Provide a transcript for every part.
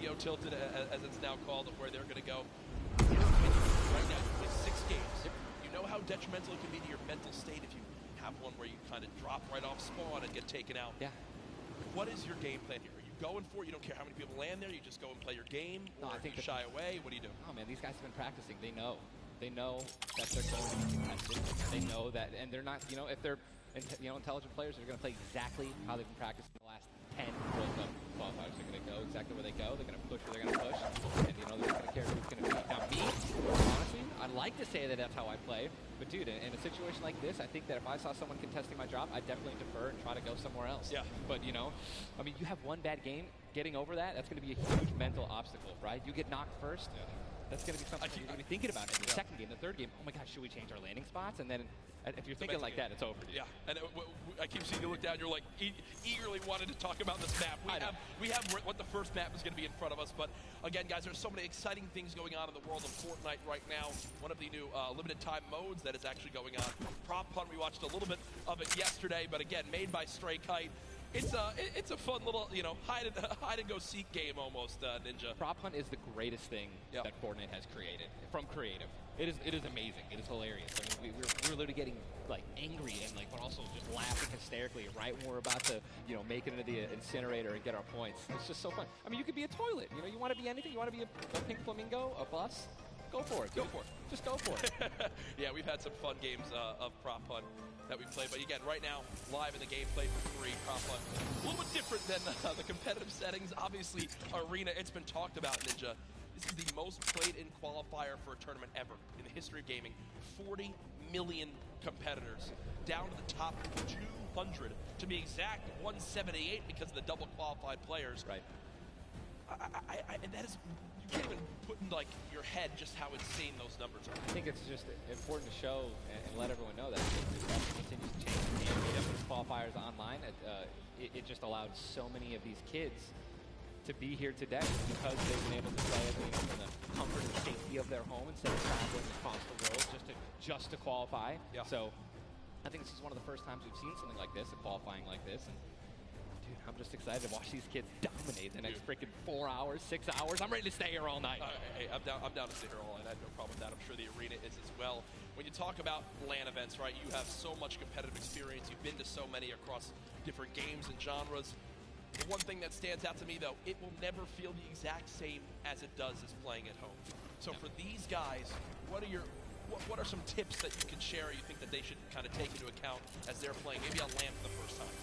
Tokyo Tilted, as it's now called, of where they're going to go. Right now, you play 6 games. You know how detrimental it can be to your mental state if you have one where you kind of drop right off spawn and get taken out. Yeah. What is your game plan here? Are you going for it? You don't care how many people land there? You just go and play your game? No, or I think you shy away? What do you do? Oh, man, these guys have been practicing. They know. They know that they're going to be contested. They know that, and they're not, you know, if they're, you know, intelligent players, they're going to play exactly how they've been practicing the last 10 World Cup qualifiers. They're going to go exactly where they go. They're going to push where they're going to push. And, you know, they're going to care who's going to beat. Now, me, honestly, I'd like to say that that's how I play. But, dude, in a situation like this, I think that if I saw someone contesting my drop, I'd definitely defer and try to go somewhere else. Yeah. But, you know, I mean, you have one bad game. Getting over that, that's going to be a huge mental obstacle, right? You get knocked first. Yeah. That's going to be something you're going to be thinking about in the second game, the third game. Oh my gosh, should we change our landing spots? And then if you're thinking like that, it's over. Yeah, and I keep seeing you look down. You're like eagerly wanting to talk about this map. We have what the first map is going to be in front of us. But again, guys, there's so many exciting things going on in the world of Frrrrtnite right now. One of the new limited time modes that is actually going on. Prop Hunt, we watched a little bit of it yesterday, but again, made by Stray Kite. It's a fun little, you know, hide and go seek game almost, Ninja. Prop Hunt is the greatest thing that Frrrrtnite has created from creative. It is amazing. It is hilarious. I mean, we're literally getting like angry and like, but also just laughing hysterically right when we're about to, you know, make it into the incinerator and get our points. It's just so fun. I mean, you could be a toilet. You know, you want to be anything. You want to be a pink flamingo, a bus. Go for it. Go for it. Just go for it. Yeah, we've had some fun games of Prop Hunt that we played. But again, right now, live in the gameplay for free, Prop Hunt. A little bit different than the competitive settings. Obviously, Arena, it's been talked about, Ninja. This is the most played in qualifier for a tournament ever in the history of gaming. 40 million competitors, down to the top 200. To be exact, 178 because of the double qualified players. Right. And that is, you can't even put in like your head just how insane those numbers are. I think it's just important to show and let everyone know that this continues to change the game. These qualifiers online, it just allowed so many of these kids to be here today because they've been able to play it, you know, in the comfort and safety of their home instead of traveling across the world just to qualify. Yeah. So I think this is one of the first times we've seen something like this, a qualifying like this. And dude, I'm just excited to watch these kids dominate the next freaking 4 hours, 6 hours. I'm ready to stay here all night. Hey, I'm down to stay here all night. I have no problem with that. I'm sure the arena is as well. When you talk about LAN events, right, you have so much competitive experience. You've been to so many across different games and genres. The one thing that stands out to me, though, it will never feel the exact same as it does as playing at home. So for these guys, what are some tips that you can share or you think that they should kind of take into account as they're playing maybe on LAN for the first time?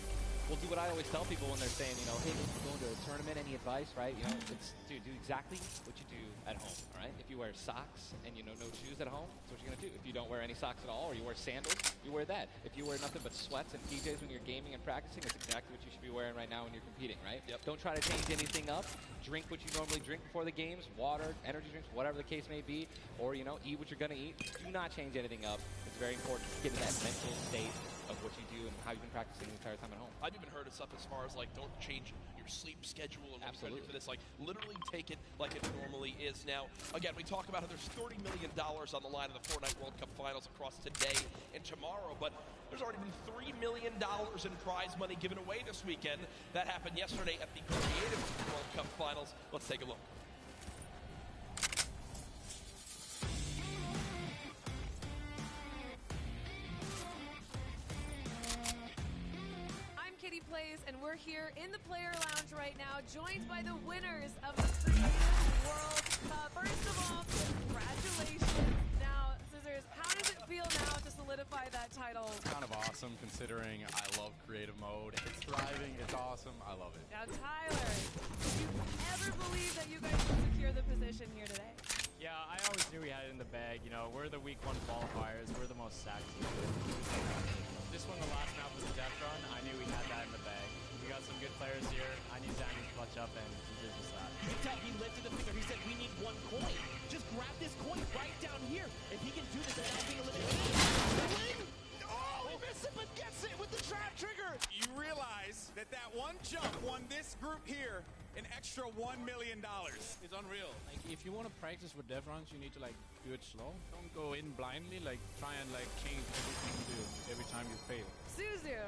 Well, do what I always tell people when they're saying, you know, hey, you're going to a tournament, any advice, right? You know, it's, dude, do exactly what you do at home, all right? If you wear socks and, you know, no shoes at home, that's what you're going to do. If you don't wear any socks at all or you wear sandals, you wear that. If you wear nothing but sweats and PJs when you're gaming and practicing, that's exactly what you should be wearing right now when you're competing, right? Yep. Don't try to change anything up. Drink what you normally drink before the games, water, energy drinks, whatever the case may be, or, you know, eat what you're going to eat. Do not change anything up. It's very important to get in that mental state of what you do and how you've been practicing the entire time at home. I've even heard of stuff as far as like don't change your sleep schedule and what you're going to do for this. Like literally take it like it normally is. Now, again, we talk about how there's $30 million on the line in the Frrrrtnite World Cup Finals across today and tomorrow, but there's already been $3 million in prize money given away this weekend. That happened yesterday at the Creative World Cup Finals. Let's take a look. Plays, and we're here in the player lounge right now, joined by the winners of the Creative World Cup. First of all, congratulations. Now, Scissors, how does it feel now to solidify that title? It's kind of awesome considering I love creative mode. It's thriving, it's awesome, I love it. Now, Tyler, did you ever believe that you guys would secure the position here today? Yeah, I always knew we had it in the bag. You know, we're the week 1 qualifiers. We're the most sacked team. This one, the last map was the Death Run. I knew we had that in the bag. We got some good players here. I knew Zanny to clutch up, and he did just that. Big time, he lifted the finger. He said, we need 1 coin. Just grab this coin right down here. If he can do this without being eliminated, win! Oh, he missed it, but gets it with the trap trigger. You realize that that one jump won this group here an extra $1 million. It's unreal. Like, if you want to practice with death runs, you need to like do it slow. Don't go in blindly. Like, try and like change everything you do every time you fail. Suzu,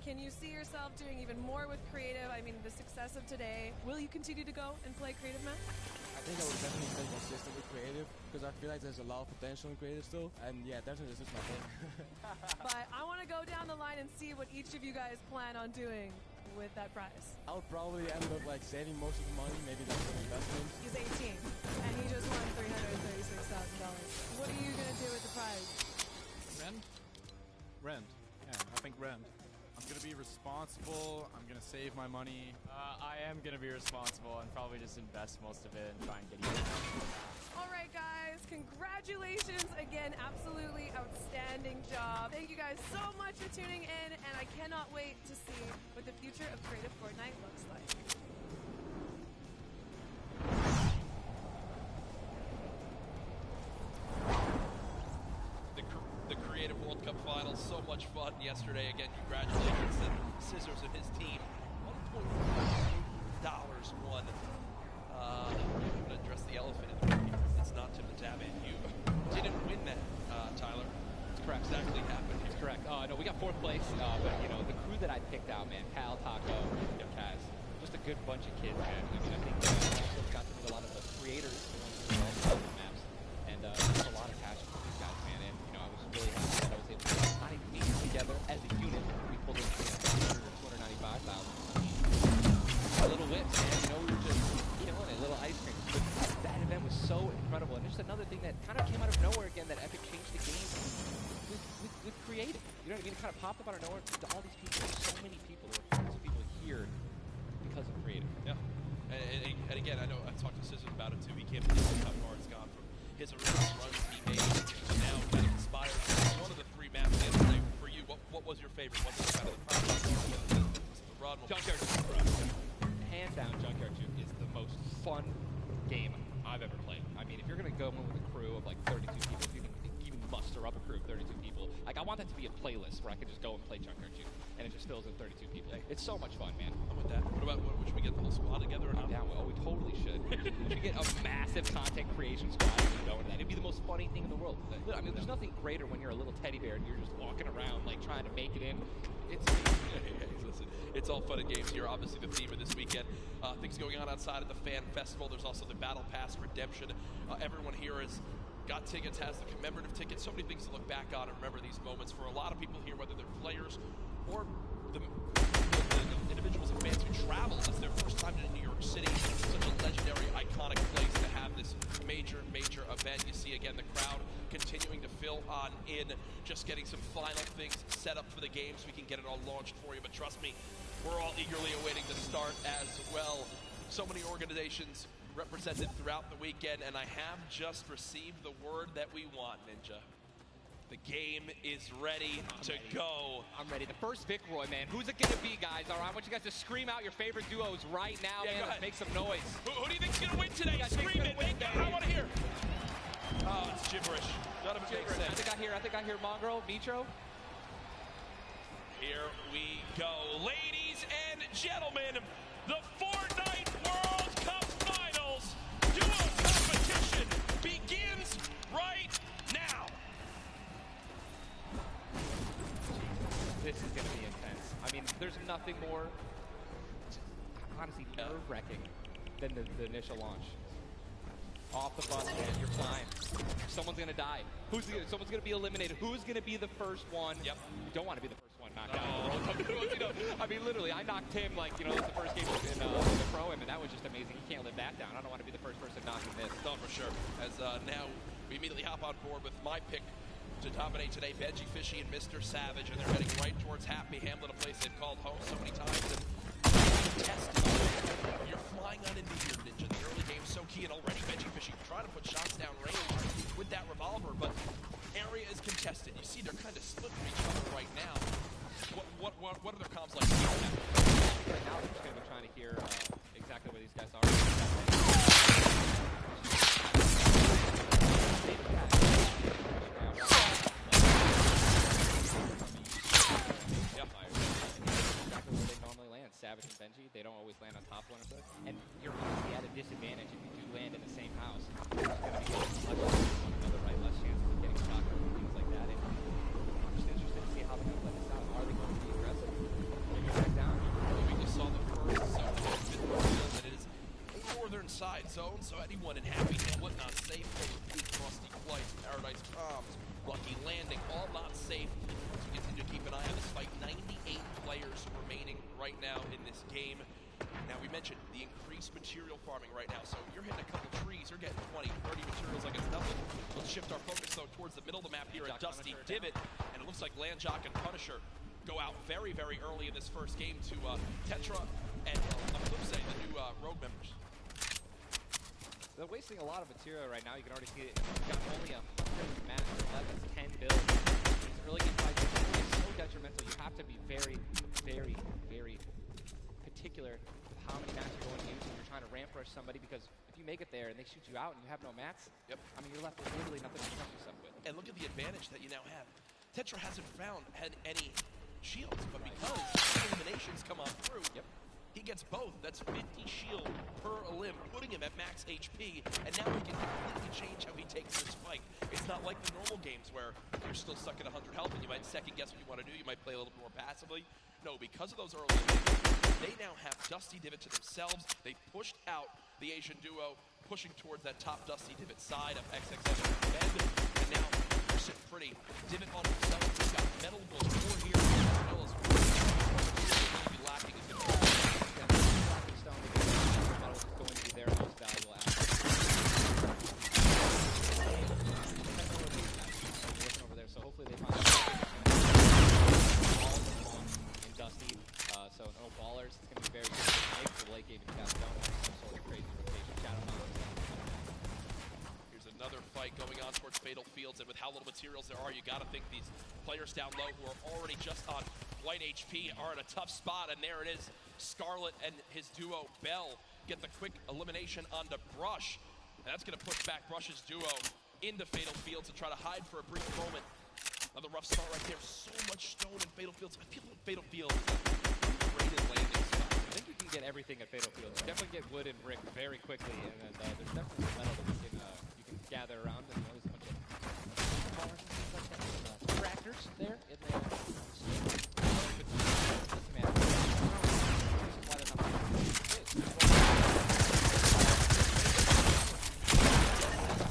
Can you see yourself doing even more with creative? I mean, the success of today. Will you continue to go and play creative, Matt? I think I would definitely stay consistent with creative because I feel like there's a lot of potential in creative still. And yeah, definitely this is my thing. But I want to go down the line and see what each of you guys plan on doing with that prize. I would probably end up like saving most of the money, maybe that's an investment. He's 18, and he just won $336,000. What are you going to do with the prize? Rent? Rent. Yeah, I think rent. I'm going to be responsible. I'm going to save my money. I am going to be responsible and probably just invest most of it and try and get even. All right, guys, congratulations again. Absolutely outstanding job. Thank you guys so much for tuning in, and I cannot wait to see what the future of Creative Fortnite looks like. The Creative World Cup Finals, so much fun yesterday. Again, congratulations to Scissors and his team. $1.5 million won. I'm going to address the elephant in the room here. It's not Tim the Tabman. You didn't win that, Tyler. That's correct. Exactly happened here. That's correct. No, we got 4th place, but you know, the crew that I picked out, man, Cal, Taco, Kaz, just a good bunch of kids, man. I mean, I think also got to meet a lot of the creators who develop the maps, and just a lot of passion for these guys, man. And you know, I was really happy that I was able to not even be together as a unit. We pulled in 295,000. A little whips, man. You know, we were just killing it, little ice cream. But that event was so incredible, and just another thing that kind of came out of nowhere again. That Epic changed the game with creative. You know what I mean? It kind of popped up out of nowhere. All these people, so many people, there were tons of people here because of creative. Yeah. And again, I know I talked to Scissors about it too. He can't believe how far it's gone from his original runs he made to now kind of inspired. One of the 3 maps the other day for you, what was your favorite? What was kind of the problem? The run? Junkyard Juke. Hands down, Junkyard Juke is the most fun game I've ever played. I mean, if you're going to go in with a crew of like 32 people, if you can even muster up a crew of 32 people, like I want that to be a playlist where I could just go and play Junkyard Juke, and it just fills in 32 people. It's so much fun, man. I'm with that. What about, should we get the whole squad together or not? Yeah, well, we totally should. We should get a massive content creation squad and go into that. It'd be the most funny thing in the world. I mean, there's nothing greater when you're a little teddy bear and you're just walking around like trying to make it in. It's amazing. Listen, it's all fun and games here. Obviously, the theme of this weekend, things going on outside of the fan festival. There's also the Battle Pass redemption. Everyone here has got tickets, has the commemorative tickets. So many things to look back on and remember these moments. For a lot of people here, whether they're players or the individuals and fans who travel, it's their first time to New York City. Such a legendary, iconic place to have this major event. You see again the crowd continuing to fill on in, just getting some final things set up for the game so we can get it all launched for you. But trust me, we're all eagerly awaiting the start as well. So many organizations represented throughout the weekend, and I have just received the word that we want, Ninja. The game is ready to go. I'm ready. The first Vic Roy, man. Who's it going to be, guys? All right, I want you guys to scream out your favorite duos right now, man. Let's make some noise. Who do you think's going to win today? Scream it. I want to hear. Oh, it's gibberish. None of it makes sense. I think I hear Mongrel, Mitro. Here we go. Ladies and gentlemen, the Fortnite World Cup Finals duo competition begins right now. This is going to be intense. I mean, there's nothing more, honestly, nerve-wracking than the initial launch. Off the bus, man, you're flying. Someone's going to die. Someone's going to be eliminated. Who's going to be the first one? Yep. You don't want to be the first one knocked out. I mean, literally, I knocked him, like, you know, it was the first game in the Pro-Am, and that was just amazing. He can't live that down. I don't want to be the first person knocking this. No, for sure. As now we immediately hop on board with my pick to dominate today, Benji Fishy and Mr. Savage, and they're heading right towards Happy Hamlet, a place they've called home so many times. And tested. You're flying on into here, Ninja. The early game's so key, and already Benji Fishy trying to put shots down range with that revolver, but area is contested. You see they're kind of split from each other right now. What are their comms like? Right now, I'm just going to be trying to hear exactly where these guys are. Savage and Benji, they don't always land on top one another, and you're really at a disadvantage if you do land in the same house. You're just going to be getting much one another, right? Less chances of getting shot and things like that. And I'm just interested to see how they're going to play this out. Are they going to be aggressive? outside zone, so anyone in Happy Hamlet not safe. Frosty Flights, Paradise Comms, Lucky Landing, all not safe. So we continue to keep an eye on this fight. 98 players remaining right now in this game. Now, we mentioned the increased material farming right now, so you're hitting a couple trees, you're getting 20, 30 materials like it's nothing. Let's shift our focus, though, towards the middle of the map here at Dusty Divot, and it looks like Landjock and Punisher go out very, very early in this first game to Tetra and Eclipse, the new Rogue members. They're wasting a lot of material right now. You can already see it. You've got only 100 masters left. That's 10 builds. These early game fights are so detrimental. You have to be very, very, very particular with how many mats you're going to use when you're trying to ramp rush somebody, because if you make it there and they shoot you out and you have no mats, I mean, you're left with literally nothing to protect yourself with. And look at the advantage that you now have. Tetra hasn't had any shields, but because eliminations come on through, he gets both. That's 50 shield per limb, putting him at max HP, and now he can completely change how he takes this fight. It's not like the normal games where you're still stuck at 100 health and you might second guess what you want to do. You might play a little bit more passively. No, because of those early eliminations, they now have Dusty Divot to themselves. They pushed out the Asian duo, pushing towards that top Dusty Divot side of XXX Bend, and now they're sitting pretty. Divot on himself. He's got metal goes 4 here, as well as be lacking is going to be stone. Metal is going to be their most valuable asset. Looking over there, so hopefully they find all in Dusty. So no ballers. It's going to be very good to make the late game if you guys don't have some sort of crazy rotation. Shadow Mountain. Here's another fight going on towards Fatal Fields, and with how little materials there are, you got to think these players down low who are already just on white HP are in a tough spot, and there it is. Scarlet and his duo Bell get the quick elimination onto Brush, and that's going to push back Brush's duo into Fatal Fields and try to hide for a brief moment. Another rough start right there. So much stone in Fatal Fields. I feel like Fatal Fields is an underrated landing spot. I think you can get everything at Fatal Fields. You definitely get wood and brick very quickly, and then there's definitely some metal that you can gather around. And there's a bunch of bars and things like that. Tractors there in there.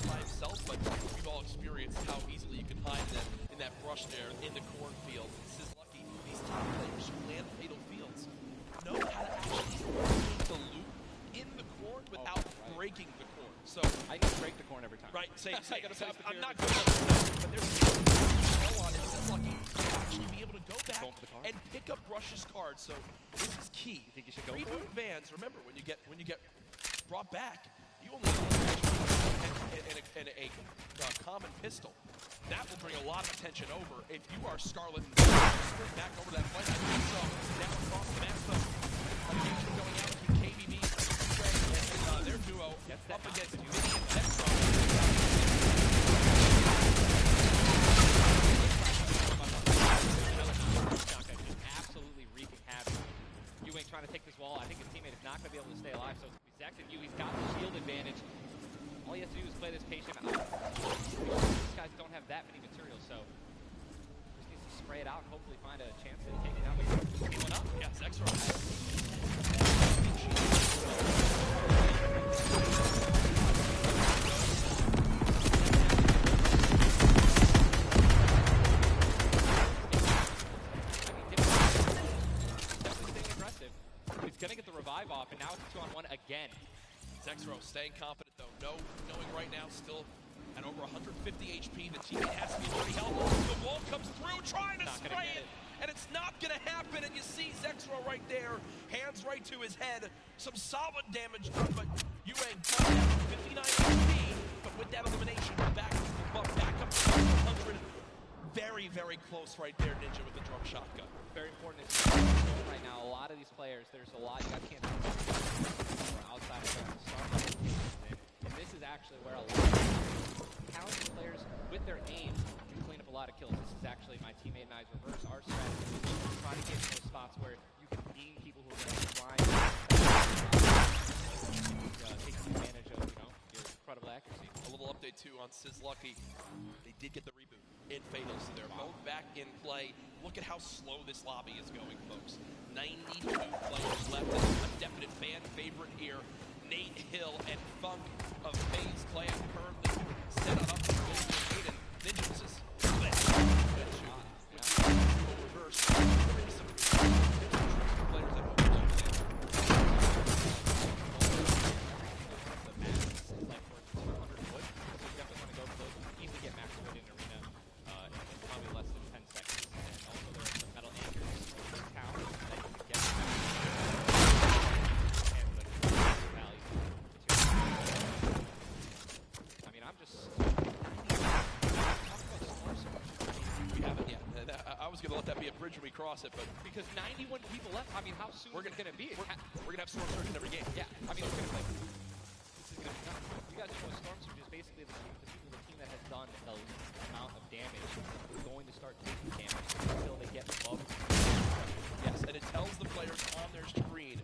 By himself, but we've all experienced how easily you can hide in that brush there in the cornfield. This is lucky. These top players who land Fatal Fields know how to actually take the loot in the corn without breaking the corn. So I can break the corn every time. Right, same. I'm not good at that, but there's no on it. This is lucky to actually be able to go back and pick up Brush's card. So this is key. You think you should go Reboot for it? Vans, remember, when you get brought back, you only have a common pistol. That will bring a lot of attention over. If you are Scarlet and sprint back over that fight, I think so. Now across the map, though, going out between KBB and their duo up against Mini and Tetra. Absolutely wreaking havoc. Ewing trying to take this wall. I think his teammate is not going to be able to stay alive, so it's going to be Zex and Yu. He's got the shield advantage. All he has to do is play this patient. These guys don't have that many materials, so just needs to spray it out and hopefully find a chance to take it down. But he's one up. Yeah, Zex are He's going to get the revive off, and now it's a 2-on-1 again. Zexro staying confident, though. Knowing right now still at over 150 HP. The teammate has to be very helpful. The wall comes through, trying to spray it, and it's not going to happen. And you see Zexro right there, hands right to his head. Some solid damage done, but Yuang 59 HP, but with that elimination, back up to 100. Very, very close right there, Ninja, with the drum shotgun. Very important right now. A lot of these players, there's a lot you guys can't do outside of the start. And this is actually where a lot of talented players with their aim can clean up a lot of kills. This is actually my teammate and I's reverse our strategy. Try to get in those spots where you can beam people who are going to be flying. Taking advantage of, your incredible accuracy. A little update, too, on Sizlucky. They did get the reboot in Fatal, so they're both back in play. Look at how slow this lobby is going, folks. 92 players left. A definite fan favorite here. Nate Hill and Funk of FaZe Clan currently set up to go to Aiden. Ninja, this is good shot. Reverse. There is some players that will bridge when we cross it, but because 91 people left. I mean, how soon is it going to be? We're going to have Storm Surge in every game. Yeah, I mean, it's going to be this is going to be nuts. You guys know Storm Surge is basically the team that has done the amount of damage is going to start taking damage until they get above. Yes, and it tells the players on their screen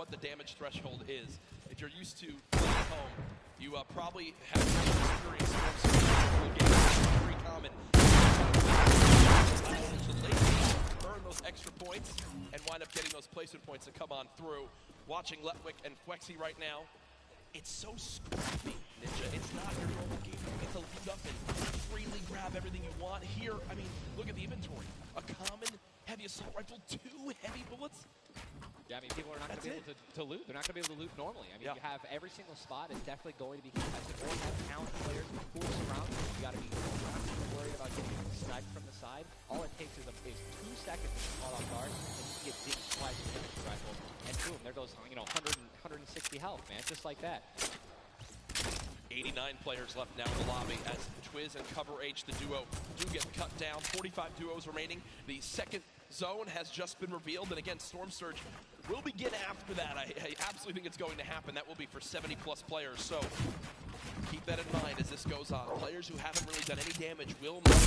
what the damage threshold is. If you're used to playing at home, you probably have experience Storm Surge. Very common. Earn those extra points and wind up getting those placement points to come on through. Watching Letwick and Quexy right now, it's so scrappy, Ninja. It's not your normal game. You get to loot up and freely grab everything you want. Here, I mean, look at the inventory. A common heavy assault rifle, 2 heavy bullets. Yeah, I mean, people are not going to be able to loot. They're not going to be able to loot normally. I mean, you have every single spot is definitely going to be contested. Or you have talented players who are surrounded. You got to be worried about getting sniped from the side. All it takes is 2 seconds to be caught off guard, and you get dinged twice with the rifle, and boom, there goes 160 health, man, just like that. 89 players left now in the lobby as Twiz and Cover H, the duo, do get cut down. 45 duos remaining. The second zone has just been revealed, and again, Storm Surge will begin after that. I absolutely think it's going to happen. That will be for 70-plus players, so keep that in mind as this goes on. Players who haven't really done any damage will not be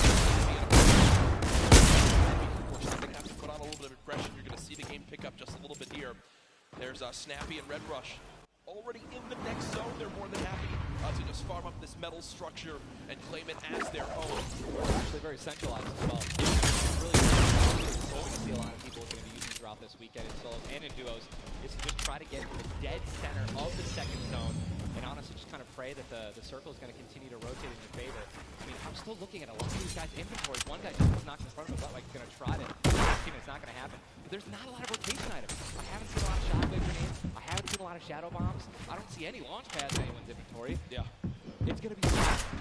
Of course, they're going to have to put on a little bit of aggression. You're going to see the game pick up just a little bit here. There's Snappy and Red Rush. Already in the next zone, they're more than happy to just farm up this metal structure and claim it as their own. Actually very centralized as well. Really going to see a lot of people are going to be using throughout this weekend in solos and in duos is to just try to get to the dead center of the second zone and honestly just kind of pray that the circle is going to continue to rotate in your favor. I mean, I'm still looking at a lot of these guys' inventories. One guy just knocks in front of him, like he's going to try to team. It's not going to happen. But there's not a lot of rotation items. I haven't seen a lot of shotgun grenades. I haven't seen a lot of shadow bombs. I don't see any launch pads in anyone's inventory. Yeah. It's going to be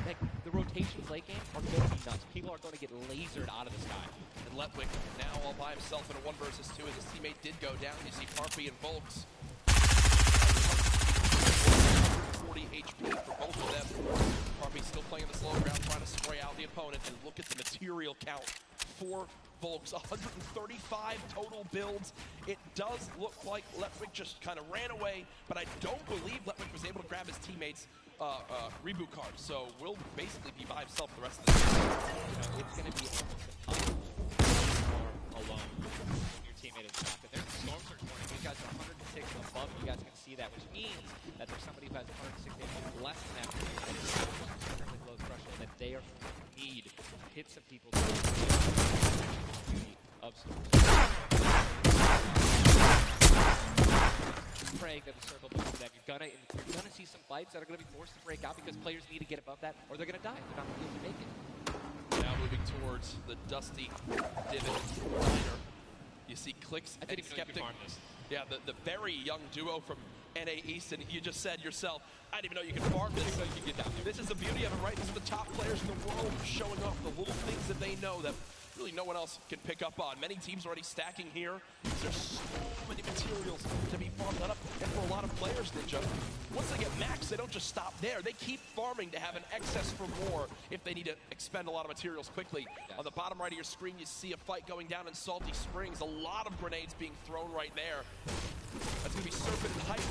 like the rotations late game are going to be nuts. People are going to get lasered out of the sky. And Letwick now all by himself in a 1 versus 2 as his teammate did go down. You see Parpy and Volks. 40 HP for both of them. Parpy still playing the slow ground, trying to spray out the opponent. And look at the material count for Volks. 135 total builds. It does look like Letwick just kind of ran away, but I don't believe Letwick was able to grab his teammates' reboot card. So we'll basically be by himself the rest of the game. It's going to be almost impossible alone when your teammate is back. There's a Storm Surge warning. These guys are 106 above. You guys can see that, which means that there's somebody who has 106 damage less than that. That is extremely low threshold that they are going to need to hit some people to of Storm Surge. Praying that the circle moves to them. You're gonna see some fights that are gonna be forced to break out because players need to get above that or they're gonna die. They're not gonna be able to make it. Now moving towards the Dusty Divot Diner. You see Clicks and Skeptic. Yeah, the very young duo from NA East, and you just said yourself, I didn't even know you could farm this. This is the beauty of it, right? These are the top players in the world showing off the little things that they know that really no one else can pick up on. Many teams already stacking here. There's so many materials to be farmed up, and for a lot of players, Ninja, once they get max, they don't just stop there. They keep farming to have an excess for more if they need to expend a lot of materials quickly. Yes. On the bottom right of your screen, you see a fight going down in Salty Springs. A lot of grenades being thrown right there. That's going to be Serpent Height.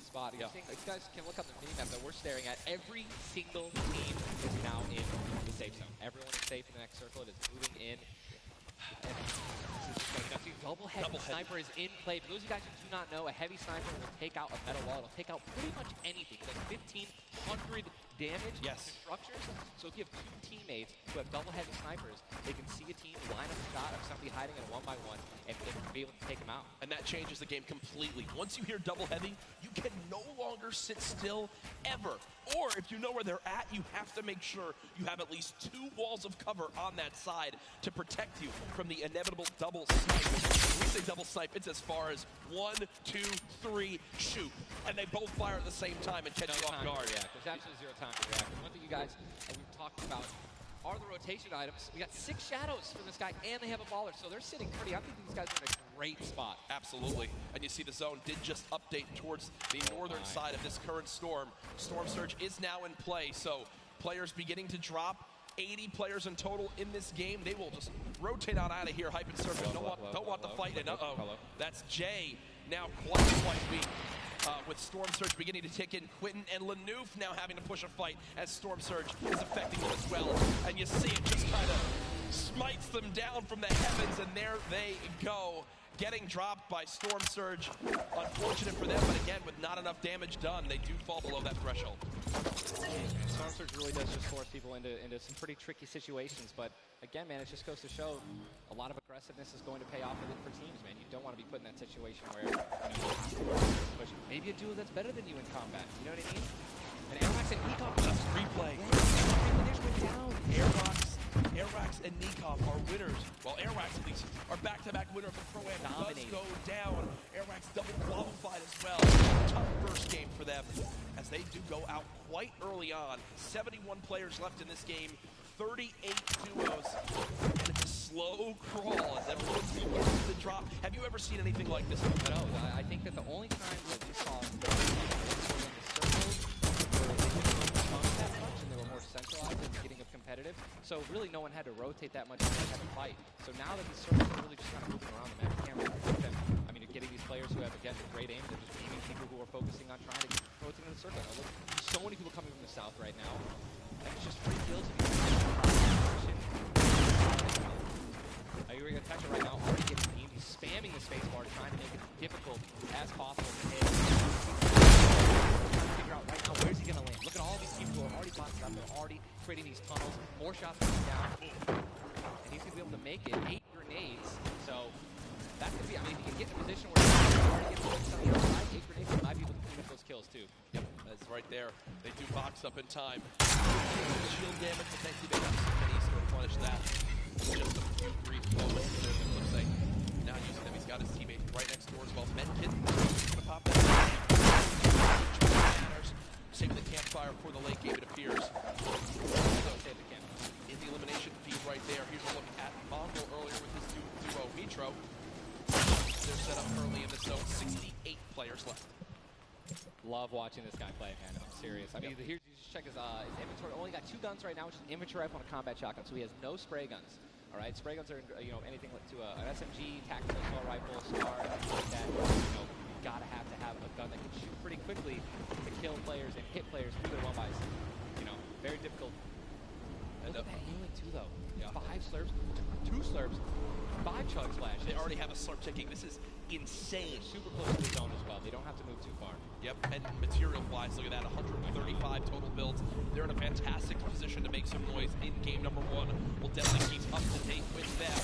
Spot. Yeah. These guys can look up the mini map that we're staring at. Every single team is now in the safe zone. Everyone is safe in the next circle. It is moving in. And double head sniper is in play. For those of you guys who do not know, a heavy sniper will take out a metal wall. It'll take out pretty much anything. It does 1,500 damage Yes. to structures. So if you have two teammates who have double heavy snipers, they can see a team line up a shot of somebody hiding in a 1-by-1 and be able to take them out. And that changes the game completely. Once you hear double heavy, you can no longer sit still ever. Or if you know where they're at, you have to make sure you have at least 2 walls of cover on that side to protect you from the inevitable double snipe. When we say double snipe, it's as far as 1, 2, 3, shoot. And they both fire at the same time and catch you off guard. Yeah, there's absolutely zero time to react. One thing you guys we've talked about are the rotation items. We got 6 shadows from this guy, and they have a baller, so they're sitting pretty. I think these guys are in a great spot. Absolutely. And you see the zone did just update towards the northern side of this current storm. Storm Surge is now in play, so players beginning to drop. 80 players in total in this game. They will just rotate on out of here. Hype and Surface don't want the fight. And that's Jay now quite weak. With Storm Surge beginning to tick in, Quentin and Lanouf now having to push a fight as Storm Surge is affecting them as well. And you see it just kind of smites them down from the heavens, and there they go. Getting dropped by Storm Surge. Unfortunate for them, but again, with not enough damage done, they do fall below that threshold. Storm Surge really does just force people into some pretty tricky situations, but again, man, it just goes to show a lot of aggressiveness is going to pay off for teams, man. You don't want to be put in that situation where you have to push. Maybe a duo that's better than you in combat. You know what I mean? And Airwax and Nikop just replay. Airwax and Nikop are winners. Well, Airwax at least are back-to-back winner of the Pro-Am. Does go down. Airwax double qualified as well. Tough first game for them as they do go out quite early on. 71 players left in this game. 38 duos. And it's a slow crawl as everyone's beginning to drop. Have you ever seen anything like this? No, I think that the only time that we saw in the circles were they didn't come that much and they were more centralized at the beginning of competitive. So really no one had to rotate that much and they had to fight. So now that these circles are really just kind of moving around the map, you can't really protect them. I mean, you're getting these players who have, again, great aim. They're just aiming people who are focusing on trying to get rotating in the circle. Now, look, there's so many people coming from the south right now. And it's just free kills. You're going to touch it right now, already getting beamed. He's spamming the spacebar, trying to make it difficult as possible to hit. Trying to figure out right now where's he going to land. Look at all these people who are already boxed up. They're already creating these tunnels. More shots coming down. And he's going to be able to make it. 8 grenades. So that's going to be, I mean, if he can get in a position where he's already getting on the other side, 8 grenades, he might be able to clean up those kills too. Yep, that's right there. They do box up in time. Shield damage, but thankfully they have some minis to replenish that. Just a few brief moments there, but looks like now using them. He's got his teammate right next door as well. Medkit, gonna pop that. Saving the campfire for the late game, it appears. In the elimination feed right there. Here's a look at Mongrel earlier with his duo, Mitro. They're set up currently in the zone. 68 players left. Love watching this guy play, man. I'm serious. I mean, here, you just check his inventory. Only got 2 guns right now, which is an inventory rifle and a combat shotgun. So he has no spray guns. All right, spray guns are anything like to an SMG, tactical assault rifle, SCAR, like that. You gotta have a gun that can shoot pretty quickly to kill players and hit players through their one-bys. Very difficult. Look at that healing too, though. Yeah. 5 slurps, 2 slurps, 5 chug splashes. They already have a slurp ticking. This is insane. Super close to the zone as well. They don't have to move too far. Yep, and material-wise, look at that, 135 total builds. They're in a fantastic position to make some noise in game number 1. We'll definitely keep up to date with them.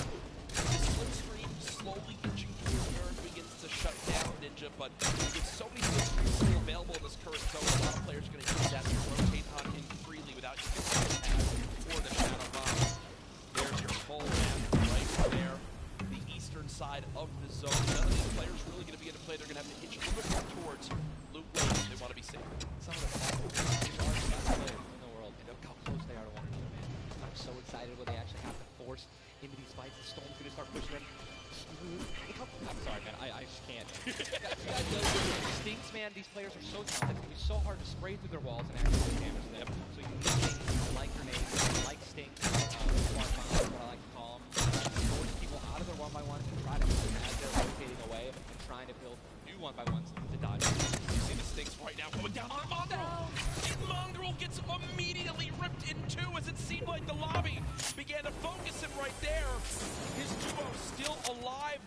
The slipstream slowly inching towards Aaron begins to shut down Ninja, but with so many slipstreams still available in this current zone, a lot of players are going to use that to rotate on in freely without using the pass or the shadow bomb. There's your full map right there. The eastern side of the zone. None of these players really going to be able to play. They're going to have to hitch a little bit more towards loot lane. They want to be safe. Some of the best players in the world, and look how close they are to 1 or 2, man. I'm so excited when they actually have to force into these fights. The Storm's going to start pushing them. I'm sorry, man. I just can't. You guys know Stinks, man. These players are so talented. It's going to be so hard to spray through their walls and actually damage them. So you need things like grenades, like Stinks, one bombs, what I like to call them. Force people out of their 1-by-1s and try to as they're rotating away and trying to build new 1-by-1s to dodge. You see the Stinks right now going down on Mongrel. And Mongrel gets immediately ripped in 2 as it seemed like the lobby began to focus him right there. His duo still alive.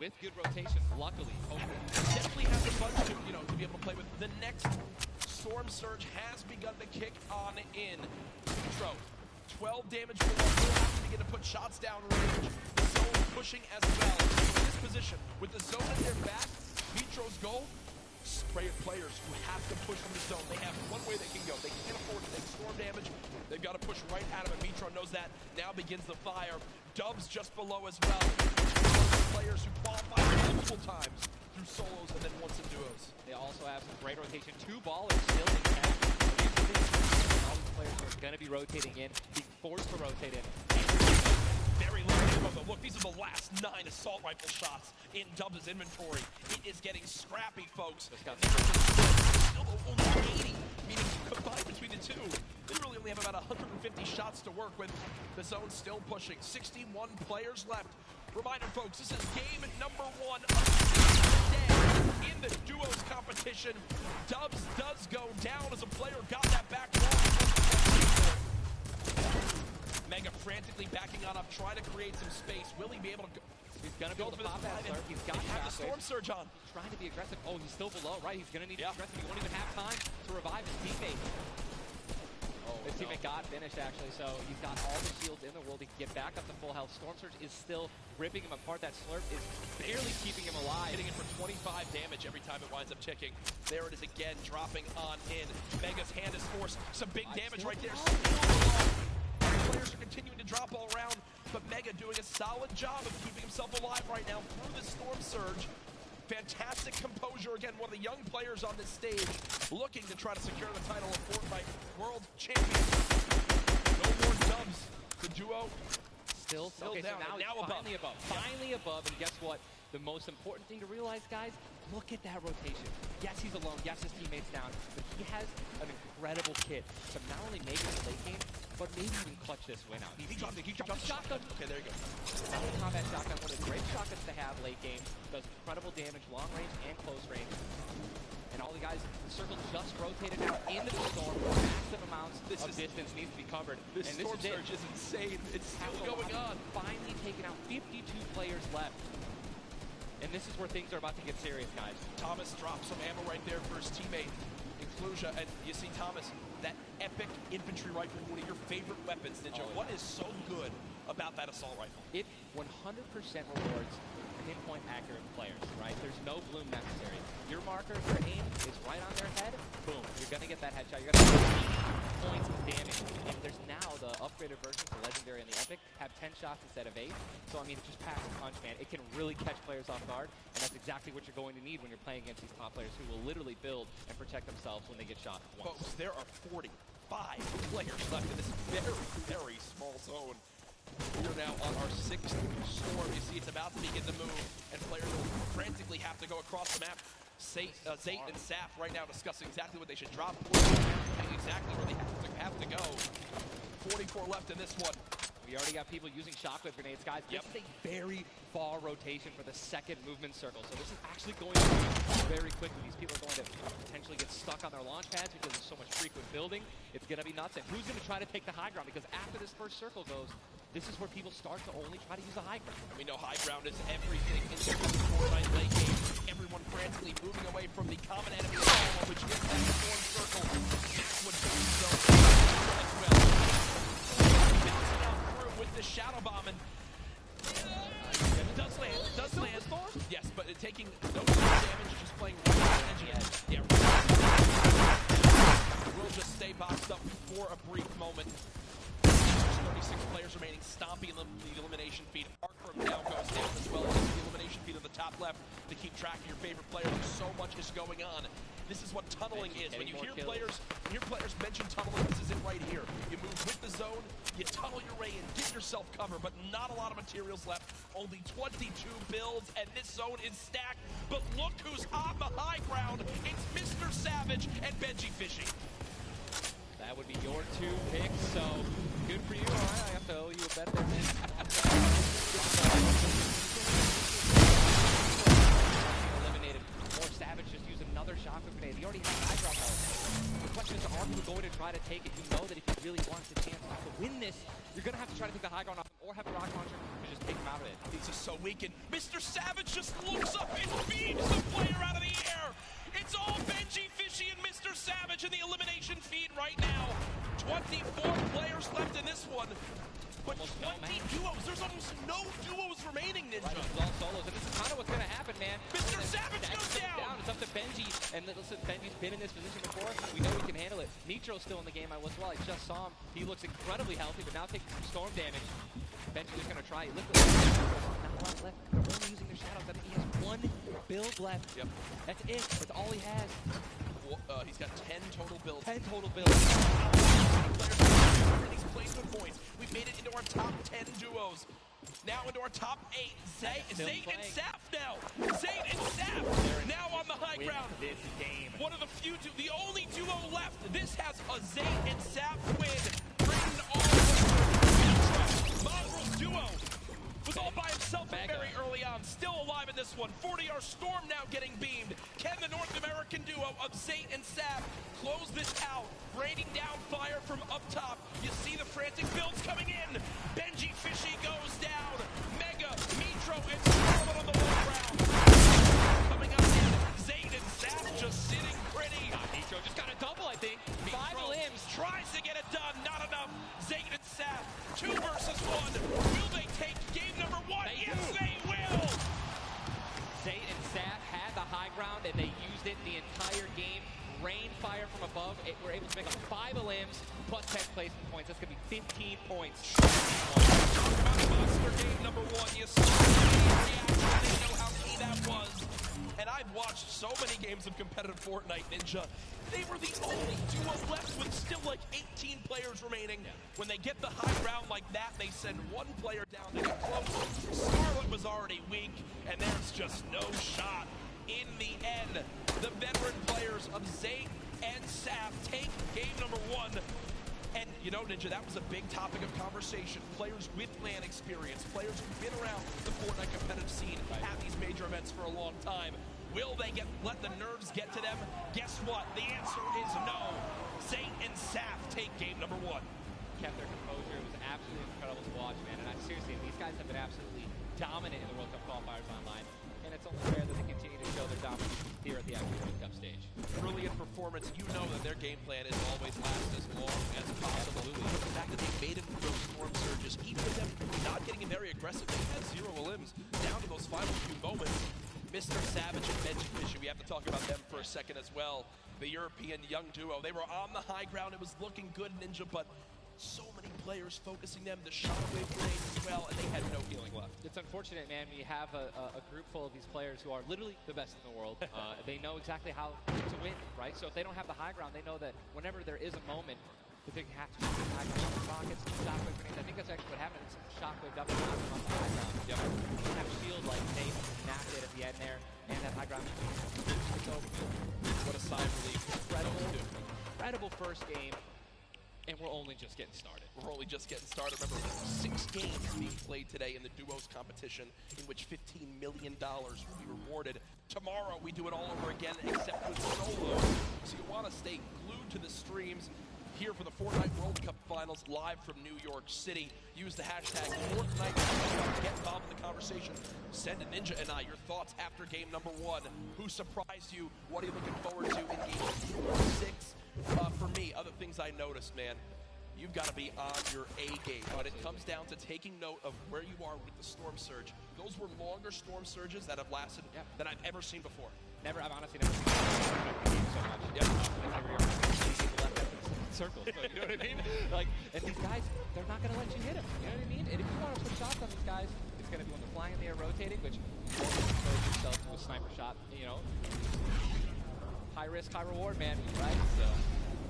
With good rotation, luckily. Definitely has a bunch to be able to play with. The next Storm Surge has begun to kick on in. Nitro, 12 damage below, will have to begin to put shots down range. The zone pushing as well. In this position, with the zone at their back, Nitro's goal, spray players who have to push from the zone. They have one way they can go. They can't afford to take storm damage. They've got to push right out of it. Mitro knows that. Now begins the fire. Dubs just below as well. Players who qualify multiple times through solos and then once in duos. They also have some great rotation. 2 ballers still intact. All these players are going to be rotating in, being forced to rotate in. Very low ammo though. Look, these are the last 9 assault rifle shots in Dubs' inventory. It is getting scrappy, folks. Still only 80, meaning combined between the two, they really only have about 150 shots to work with. The zone still pushing. 61 players left. Reminder, folks, this is game number 1 of the day in the duos competition. Dubs does go down as a player got that back wall. Mega frantically backing on up, trying to create some space. Will he be able to go? He's going to be able to pop that slurp. He's got the Storm Surge on. He's trying to be aggressive. Oh, he's still below, right? He's going to need to be aggressive. He won't even have time to revive his teammate. His teammate got finished, actually, so he's got all the shields in the world. He can get back up to full health. Storm Surge is still ripping him apart. That slurp is barely keeping him alive. Hitting it for 25 damage every time it winds up ticking. There it is again, dropping on in. Mega's hand is forced. Some big damage right there. Players are continuing to drop all around, but Mega doing a solid job of keeping himself alive right now through the Storm Surge. Fantastic composure. Again, one of the young players on this stage looking to try to secure the title of Fortnite World Champion. No more Dubs. The duo still okay, down. So now finally above. Finally above, and guess what? The most important thing to realize, guys, look at that rotation. Yes, he's alone. Yes, his teammate's down. But he has an incredible kit to not only make it a late game, but maybe even clutch this win out. He dropped the shotgun. Okay, there you go. Combat shotgun, one of the great shotguns to have late game. Does incredible damage, long range and close range. And all the guys, the circle just rotated out into the storm. Massive amounts of distance needs to be covered. This Storm Surge is insane. It's still going on. Finally taken out 52 players left. And this is where things are about to get serious, guys. Thomas drops some ammo right there for his teammate, Inclusia. And you see Thomas, that epic infantry rifle, one of your favorite weapons, Ninja. What is so good about that assault rifle? It 100% rewards pinpoint accurate players, right? There's no bloom necessary. Your marker, your aim is right on their head, boom, you're gonna get that headshot. You're gonna get points of damage. And there's now the upgraded versions, the Legendary and the Epic, have 10 shots instead of 8. So I mean, it just packs a punch, man. It can really catch players off guard, and that's exactly what you're going to need when you're playing against these top players who will literally build and protect themselves when they get shot once. Folks, there are 45 players left in this very, very small zone. We are now on our 6th storm. You see it's about to begin to move, and players will frantically have to go across the map. Zayt and Saf right now discussing exactly what they should drop, and exactly where they have to go. 44 left in this one. We already got people using shockwave grenades, guys. This is a very far rotation for the second movement circle, so this is actually going to be very quickly. These people are going to potentially get stuck on their launch pads because there's so much frequent building. It's going to be nuts. And who's going to try to take the high ground? Because after this first circle goes, this is where people start to only try to use the high ground. We know high ground is everything in the Fortnite late game. Everyone frantically moving away from the common enemy, which is that storm circle. That's what goes so as well. Bouncing out through with the shadow bomb, and it does land. It does land. Yes, but taking no damage, just playing right on the edge again. Yeah. We'll just stay boxed up for a brief moment. 36 players remaining, stomping the elimination feed. Arkroom now goes down as well as the elimination feed on the top left to keep track of your favorite players. So much is going on. This is what tunneling is. When you hear players mention tunneling, this is it right here. You move with the zone, you tunnel your way in, get yourself cover, but not a lot of materials left. Only 22 builds, and this zone is stacked. But look who's on the high ground. It's Mr. Savage and Benji Fishy. That would be your 2 picks, so good for you. All right, I have to owe you a bet there, man. Eliminated. More Savage just used another shotgun grenade. He already has high ground though. The question is, are you going to try to take it? You know that if he really wants a chance to win this, you're going to have to try to take the high ground off him or have the rocket launcher to just take him out of it. These are so weakened. Mr. Savage just looks up and beams the player out of the air. It's all Benji Fishy and Mr. Savage in the 24 players left in this one. But Almost 20 no match. duos. There's almost no duos remaining, Ninja. Right, it's all solos, and this is kind of what's going to happen, man. Mr. And Savage Savage goes down. It's up to Benji, and listen, Benji's been in this position before. We know he can handle it. Nitro's still in the game as well. I just saw him. He looks incredibly healthy, but now taking some storm damage. Benji's just going to try. Look, not a lot left. They're only using their shadows. I think he has one build left. Yep. That's it. That's all he has. Well, he's got 10 total builds. 10 total builds. Players these placement points. We've made it into our top 10 duos. Now into our top 8. Zay and Saf now. Zay and Saf now on the high ground. This game. One of the few, the only duo left. This has a Zay and Saf win. Written all over. Mongrel's duo was all by himself very early on. Still alive in this one. 40R Storm now getting beamed. Can the North American duo of Zay and Saf close this out? Raining down fire from up top. You see the frantic builds coming in. Benji Fishy goes down. Mega, Nitro, and Scarlet on the low ground. Coming up in, Zayn and Saf just sitting pretty. Nitro just got a double, I think. 5 limbs. Tries to get it done. Not enough. Zayn and Saf, 2 versus 1. Will they take game number 1? Yes, they will. Zay and Saf had the high ground, and they used it the entire game. Rain fire from above. We're able to make up 5 limbs plus 10 placement points. That's going to be 15 points. Talk about monster game number 1. You saw the reaction. They know how key that was. And I've watched so many games of competitive Fortnite, Ninja. They were the only duo left with still like 18 players remaining. When they get the high ground like that, they send one player down to get close. Scarlet was already weak, and there's just no shot. In the end, the veteran players of Zay and Saf take game number 1. And you know, Ninja, that was a big topic of conversation. Players with LAN experience, players who've been around the Fortnite competitive scene at these major events for a long time. Will they let the nerves get to them? Guess what? The answer is no. Zay and Saf take game number 1. Kept their composure. It was absolutely incredible to watch, man. And seriously, these guys have been absolutely dominant in the World Cup qualifiers online. And it's only fair that they continue to show their dominance here at the actual World Cup stage. Brilliant performance. You know that their game plan is always last as long as possible. The fact that they made it through those storm surges, even with them not getting very aggressive, they had 0 limbs down to those final few moments. Mr. Savage and Benji Fishy, we have to talk about them for a second as well. The European young duo, they were on the high ground. It was looking good, Ninja, but so many players focusing them, the shockwave grenades as well, and they had no healing left. It's unfortunate, man. We have a group full of these players who are literally the best in the world. They know exactly how to win, right? So if they don't have the high ground, they know that whenever there is a moment, that they have to use the high ground rockets, shockwave grenades. I think that's actually what happened. It's shockwave up and down on the high ground. Yep. You have shield like they knocked it at the end there, and that high ground. So What a sigh of relief. incredible first game. And we're only just getting started. We're only just getting started. Remember, 6 games being played today in the duos competition, in which $15 million will be rewarded. Tomorrow, we do it all over again, except with solos. So you want to stay glued to the streams here for the Fortnite World Cup Finals live from New York City. Use the hashtag Fortnite to get involved in the conversation. Send a Ninja and I your thoughts after game number 1. Who surprised you? What are you looking forward to in game 6? For me, other things I noticed, man, you've got to be on your A game. When it comes down to taking note of where you are with the storm surge, those were longer storm surges that have lasted than I've ever seen before. I've honestly never seen the game so much. Circles, you know what I mean? Like, and these guys, they're not going to let you hit them. You know what I mean? And if you want to put shots on these guys, it's going to be when they're flying in the air rotating, which you expose yourself to a sniper shot, you know. High risk, high reward, man, right? So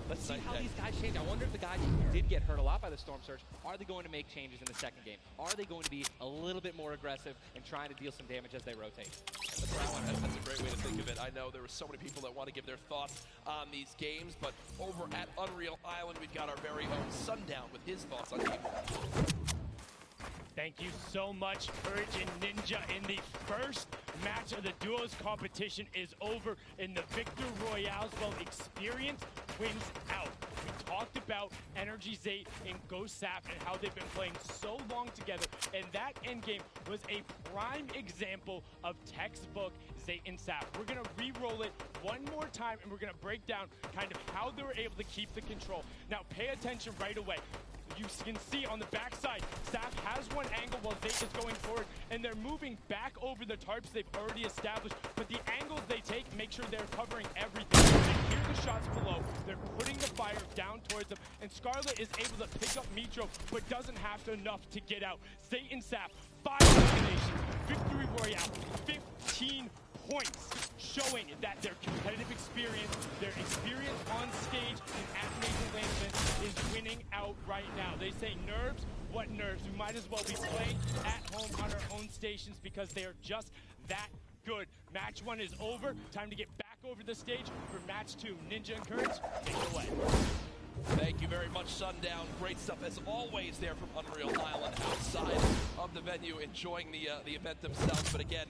let's see how these guys change. I wonder if the guys who did get hurt a lot by the storm surge, are they going to make changes in the second game? Are they going to be a little bit more aggressive and trying to deal some damage as they rotate? That's a great way to think of it. I know there were so many people that want to give their thoughts on these games, but over at Unreal Island, we've got our very own Sundown with his thoughts on game 1. Thank you so much, Courage and Ninja. In the first match of the duos competition is over in the Victor Royales. Well, experience wins out. We talked about Energy Zate and Ghost Sap and how they've been playing so long together, and that endgame was a prime example of textbook Zate and Sap. We're gonna re-roll it one more time, and we're gonna break down kind of how they were able to keep the control. Now, pay attention right away. You can see on the backside, Sap has one angle while Zate is going forward, and they're moving back over the tarps they've already established. But the angles they take make sure they're covering everything. They hear the shots below, they're putting the fire down towards them, and Scarlet is able to pick up Mitro, but doesn't have enough to get out. Zate and Sap, 5 eliminations, victory royale, 15 points, showing that their competitive experience, their experience on stage and at major land events is winning out right now. They say nerves, what nerves? We might as well be playing at home on our own stations because they are just that good. Match 1 is over. Time to get back over the stage for match 2. Ninja and Courage, take it away. Thank you very much, Sundown. Great stuff as always there from Unreal Island outside of the venue, enjoying the event themselves. But again,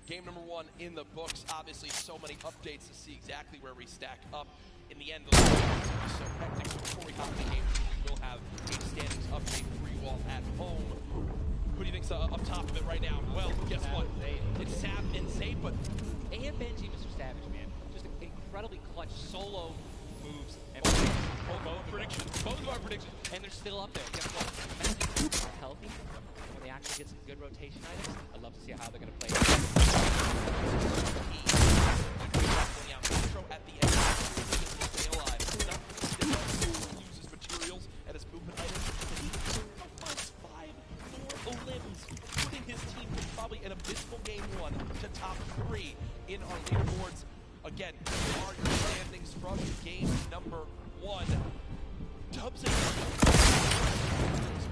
game number 1 in the books. Obviously, so many updates to see exactly where we stack up. In the end, the games will be so hectic. So before we hop in the game, we will have a standings update for you all at home. Who do you think's up top of it right now? Well, guess what? It's Sap and Zate, but and Benji, Mr. Savage, man. Just incredibly clutch solo moves. And both predictions. Both of our predictions. And they're still up there. Guess what? Benji's healthy. When they actually get some good rotation items, I'd love to see how they're going to play. At the end, stay alive. Uses materials and his movement items. He finds 5 more limbs, putting his team in probably an abysmal game 1 to top 3 in our leaderboards. Again, there are your standings from game number 1. Dubs as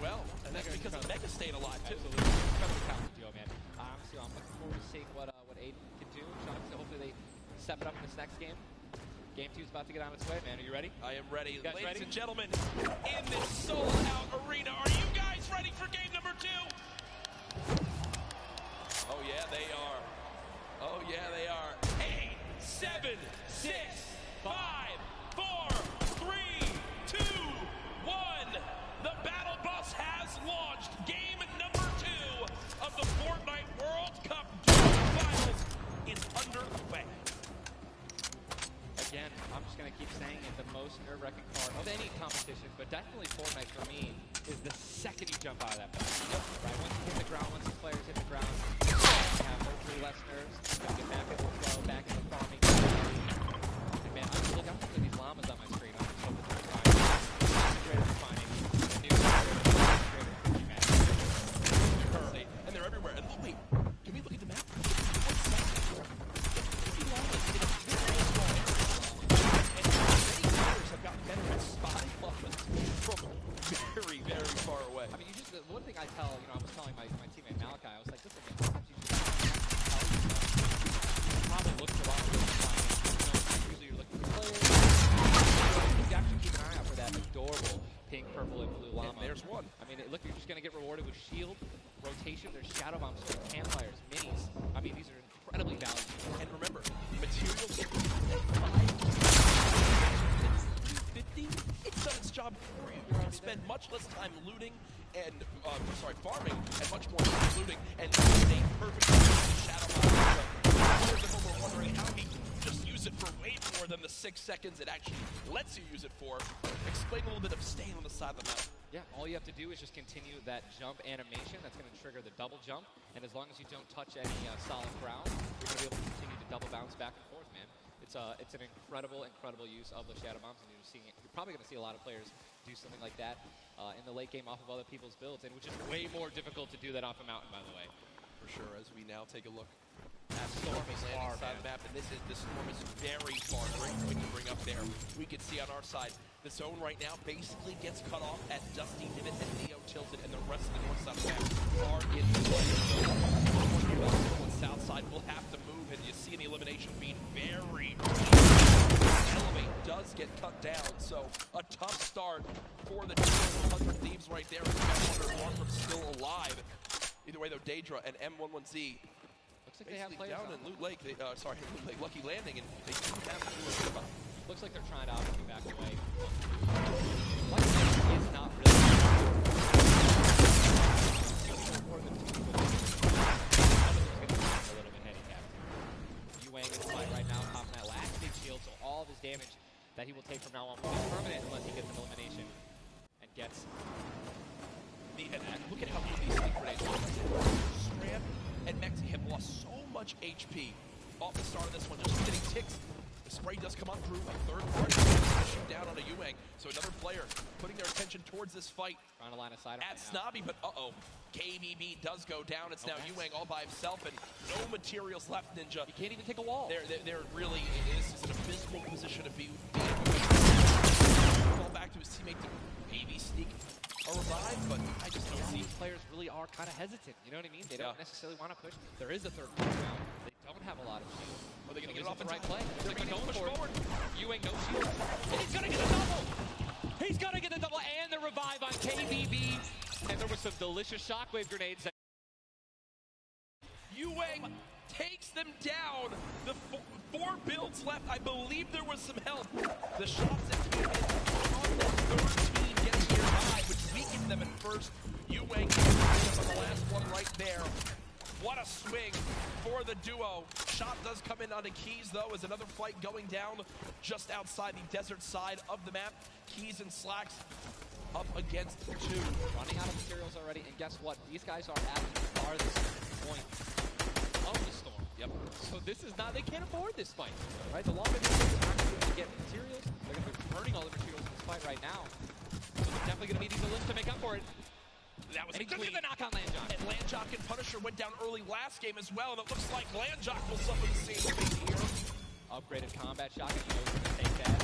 well, and that's because of Mega staying alive too. Absolutely. Incredible talent duo, man. Honestly, I'm looking forward to seeing what Aiden can do. Hopefully they step it up in this next game. Game 2 is about to get on its way, man. Are you ready? I am ready. Ladies ready? And gentlemen, in this sold-out arena, are you guys ready for game number 2? Oh, yeah, they are. Oh, yeah, they are. 8, 7, 6, 5, 4, 3, 2, 1. The battle bus has launched. Game number 2 of the Frrrrtnite World Cup Finals is underway. Again, I'm just going to keep saying it, the most nerve-wracking part of any competition, but definitely Frrrrtnite for me, is the second you jump out of that bus. Right? Once you hit the ground, once the players hit the ground, you have hopefully less nerves. You can get back into the flow, back into farming. And man, I'm looking at these llamas on my screen. I'm just hoping they're fine. Great at finding the new and they're everywhere. And look, wait, can we look at the map? Have gotten better at spotting llamas from very, very far away. I mean, the one thing I tell, I was telling my teammate Malachi, I was like, listen, man, sometimes you just probably look for a lot of those finding. Usually you're looking for players. You actually keep an eye out for that adorable pink, purple, and blue llama. And there's one. I mean, look, you're just going to get rewarded with shield, rotation, there's shadow bombs, campfires, minis. I mean, these are incredibly valuable. And remember, materials get 5 50, it's done its job for you. You can spend much less time looting and, farming, and much more time looting, and stay perfect shadow bomb. Players at home are wondering how he can just use it for way more than the 6 seconds it actually lets you use it for. Explain a little bit of staying on the side of the map. Yeah, all you have to do is just continue that jump animation. That's going to trigger the double jump, and as long as you don't touch any solid ground, you're going to be able to continue to double bounce back and forth, man. It's an incredible use of the shadow bombs, and you're probably going to see a lot of players do something like that in the late game off of other people's builds, and which is way more difficult to do that off a mountain, by the way. For sure, as we now take a look at Storm is landing side of the map, and this Storm is very far. Great point to bring up there. We can see on our side, the zone right now basically gets cut off at Dusty, Nimit, and Neo Tilted, and the rest of the north side of the map are in the play. On south side will have to move, and you see an elimination feed very Elevate does get cut down, so a tough start for the 100 Thieves right there. One still alive. Either way, though, Daedra and M11Z looks like they have players down in Loot Lake. Sorry, Loot Lake, Lucky Landing, and they do have a looks like they're trying to obviously back away. Lucky Landing is not really. A little bit handicapped. Yuang is fine right now, popping that last big shield, so all of his damage that he will take from now on will be permanent unless he gets an elimination and gets. Look at how good these sneak grenades are. Strand and Mexi have lost so much HP off the start of this one, just getting ticks. The spray does come up through a third party, pushing down on a Yuang. So another player putting their attention towards this fight. Trying to line of sight at Snobby, but KBB does go down. It's now Yuang all by himself, and no materials left, Ninja. You can't even take a wall. They're really, this is an abysmal position to be. Fall back to his teammate to maybe sneak a revive, but I just don't see. These players really are kind of hesitant. You know what I mean? They don't necessarily want to push. There is a third point round. They don't have a lot of shield. Are they going to get it off the right play? They're going to push forward. Yuang no shield. And he's going to get the double. He's going to get the double and the revive on KBB. And there was some delicious shockwave grenades. Yuang takes them down. The four builds left. I believe there was some help. The shots that came in on the third team getting nearby, which weakened them at first. Yuang on the last one right there. What a swing for the duo. Shot does come in onto Keys, though, as another fight going down just outside the desert side of the map. Keys and Slacks up against two. Running out of materials already, and guess what? These guys are at the farthest point of the storm. Yep. So this is not, they can't afford this fight, right? The longer they're actually going to get materials, they're going to be burning all the materials in this fight right now. So they're definitely going to need these lists to make up for it. That was and he took the knock on Landjock. And Landjock and Punisher went down early last game as well, and it looks like Landjock will suffer the same fate here. Upgraded combat shotgun, he knows he's going to take that.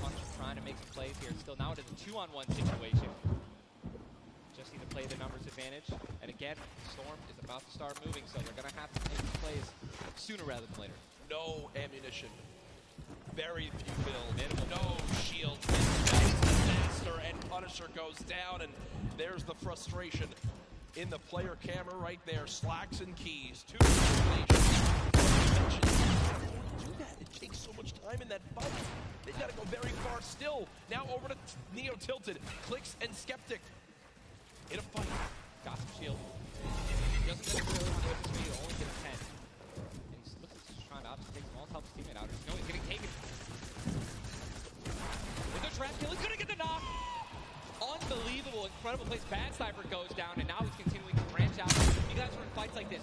Punisher trying to make some plays here. Still now it is a 2-on-1 situation. Just need to play the numbers advantage. And again, Storm is about to start moving, so they're going to have to make some plays sooner rather than later. No ammunition. Very few builds. Minimal. No shield. Disaster, and Punisher goes down, and there's the frustration in the player camera right there. Slacks and Keys. Two eliminations. Do that. It takes so much time in that fight. They've got to go very far still. Now over to Neo Tilted. Clicks and Skeptic in a fight. Got some shield. He doesn't necessarily want to hit the speed, only get a 10. And he's looks like he's trying to obviously take some all, help his teammate out. No, he's getting taken. With the trap kill, he's gonna get the knock. Unbelievable, incredible place. Bad Sniper goes down, and now he's continuing to branch out. You guys are in fights like this.